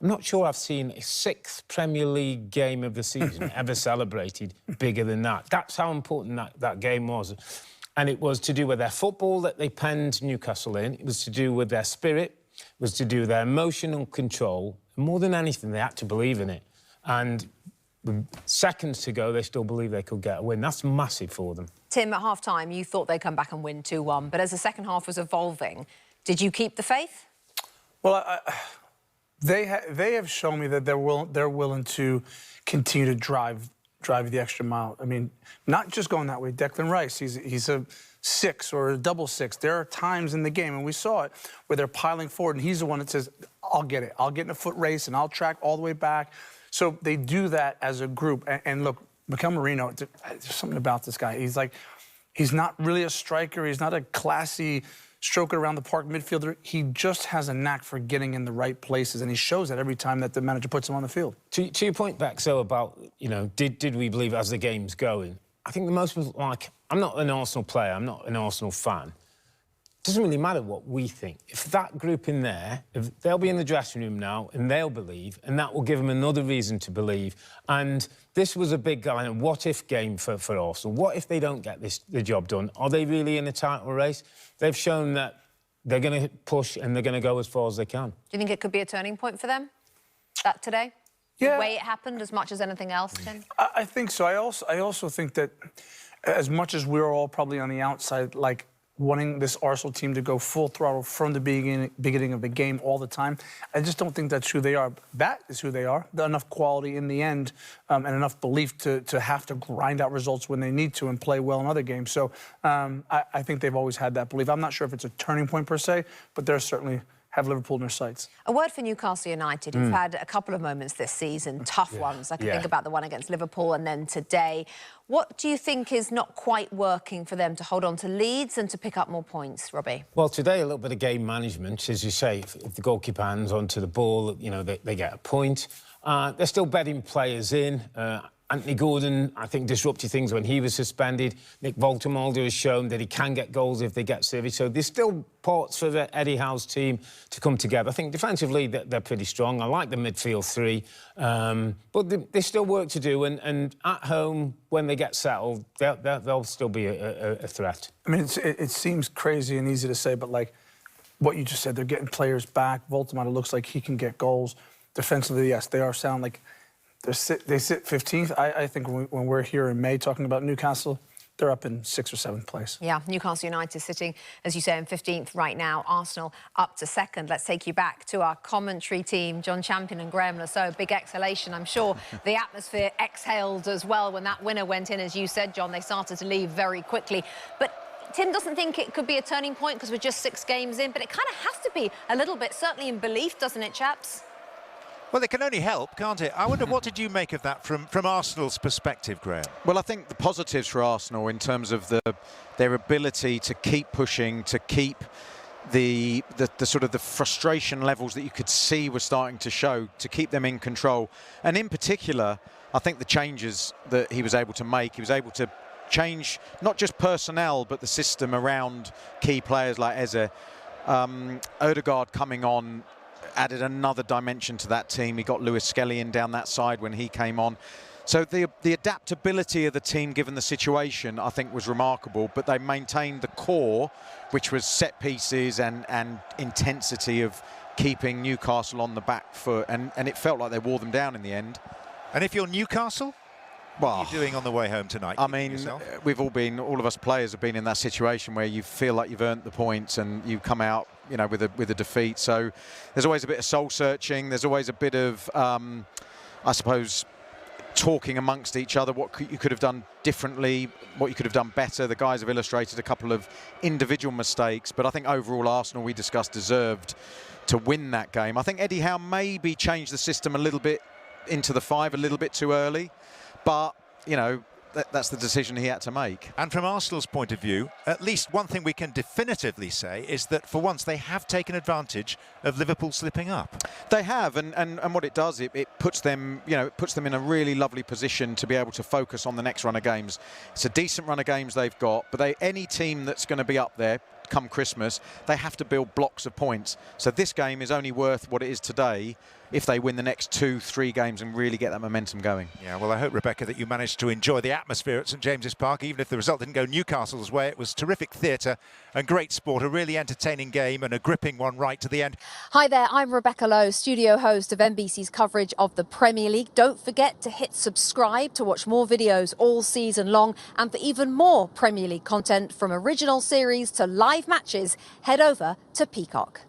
I'm not sure I've seen a 6th Premier League game of the season ever celebrated bigger than that. That's how important that game was. And it was to do with their football that they penned Newcastle in. It was to do with their spirit. It was to do with their emotional control. More than anything, they had to believe in it. And with seconds to go, they still believe they could get a win. That's massive for them. Tim, at half-time, you thought they'd come back and win 2-1. But as the second half was evolving, did you keep the faith? Well, they have shown me that they're willing to continue to drive the extra mile. I mean, not just going that way. Declan Rice, he's a 6 or a double 6. There are times in the game, and we saw it, where they're piling forward, and he's the one that says, I'll get it. I'll get in a foot race, and I'll track all the way back. So they do that as a group. And look, Mikel Merino, there's something about this guy. He's not really a striker. He's not a classy stroke it around the park midfielder. He just has a knack for getting in the right places, and he shows that every time that the manager puts him on the field. To your point back, so about, you know, did we believe as the game's going? I think the most was like, I'm not an Arsenal player, I'm not an Arsenal fan. It doesn't really matter what we think. If that group in there, if they'll be in the dressing room now and they'll believe, and that will give them another reason to believe. And this was a big kind of what-if game for Arsenal. What if they don't get the job done? Are they really in a title race? They've shown that they're going to push and they're going to go as far as they can. Do you think it could be a turning point for them, that today? Yeah. The way it happened as much as anything else, Tim? I think so. I also think that as much as we're all probably on the outside, like, wanting this Arsenal team to go full throttle from the beginning of the game all the time, I just don't think that's who they are. That is who they are. Enough quality in the end and enough belief to have to grind out results when they need to and play well in other games. So I think they've always had that belief. I'm not sure if it's a turning point per se, but they're certainly have Liverpool in their sights. A word for Newcastle United, who've had a couple of moments this season, tough ones. I can think about the one against Liverpool and then today. What do you think is not quite working for them to hold on to leads and to pick up more points, Robbie? Well, today, a little bit of game management. As you say, if the goalkeeper hands onto the ball, you know, they get a point. They're still betting players in. Anthony Gordon, I think, disrupted things when he was suspended. Nick Woltemade has shown that he can get goals if they get service. So there's still parts for the Eddie Howe's team to come together. I think defensively they're pretty strong. I like the midfield 3. But there's still work to do. And at home, when they get settled, they'll still be a threat. I mean, it seems crazy and easy to say, but, like, what you just said, they're getting players back. Woltemade looks like he can get goals. Defensively, yes, they are sound like... They sit 15th. I think when we're here in May talking about Newcastle, they're up in 6th or 7th place. Yeah, Newcastle United sitting, as you say, in 15th right now. Arsenal up to 2nd. Let's take you back to our commentary team, John Champion and Graham Lasso. Big exhalation. I'm sure the atmosphere exhaled as well when that winner went in. As you said, John, they started to leave very quickly. But Tim doesn't think it could be a turning point because we're just 6 games in, but it kind of has to be a little bit, certainly in belief, doesn't it, chaps? Well, it can only help, can't it? I wonder, what did you make of that from Arsenal's perspective, Graham? Well, I think the positives for Arsenal in terms of their ability to keep pushing, to keep the sort of the frustration levels that you could see were starting to show, to keep them in control. And in particular, I think the changes that he was able to make, he was able to change not just personnel, but the system around key players like Eze. Odegaard coming on added another dimension to that team. He got Lewis Skelly in down that side when he came on. So the adaptability of the team, given the situation, I think was remarkable. But they maintained the core, which was set pieces and intensity of keeping Newcastle on the back foot. And it felt like they wore them down in the end. And if you're Newcastle, what are you doing on the way home tonight? I mean, all of us players have been in that situation where you feel like you've earned the points and you come out, you know, with a defeat. So there's always a bit of soul searching. There's always a bit of, I suppose, talking amongst each other, what you could have done differently, what you could have done better. The guys have illustrated a couple of individual mistakes, but I think overall Arsenal, we discussed, deserved to win that game. I think Eddie Howe maybe changed the system a little bit into the 5 a little bit too early, but, you know, that's the decision he had to make. And from Arsenal's point of view, at least one thing we can definitively say is that for once they have taken advantage of Liverpool slipping up. They have, and what it does, it puts them, you know, it puts them in a really lovely position to be able to focus on the next run of games. It's a decent run of games they've got, but any team that's going to be up there come Christmas. They have to build blocks of points. So this game is only worth what it is today if they win the next 2-3 games and really get that momentum going. Yeah, well, I hope, Rebecca, that you managed to enjoy the atmosphere at St James's Park. Even if the result didn't go Newcastle's way, it was terrific theatre and great sport, a really entertaining game and a gripping one right to the end. Hi there, I'm Rebecca Lowe, studio host of NBC's coverage of the Premier League. Don't forget to hit subscribe to watch more videos all season long, and for even more Premier League content, from original series to live matches, head over to Peacock.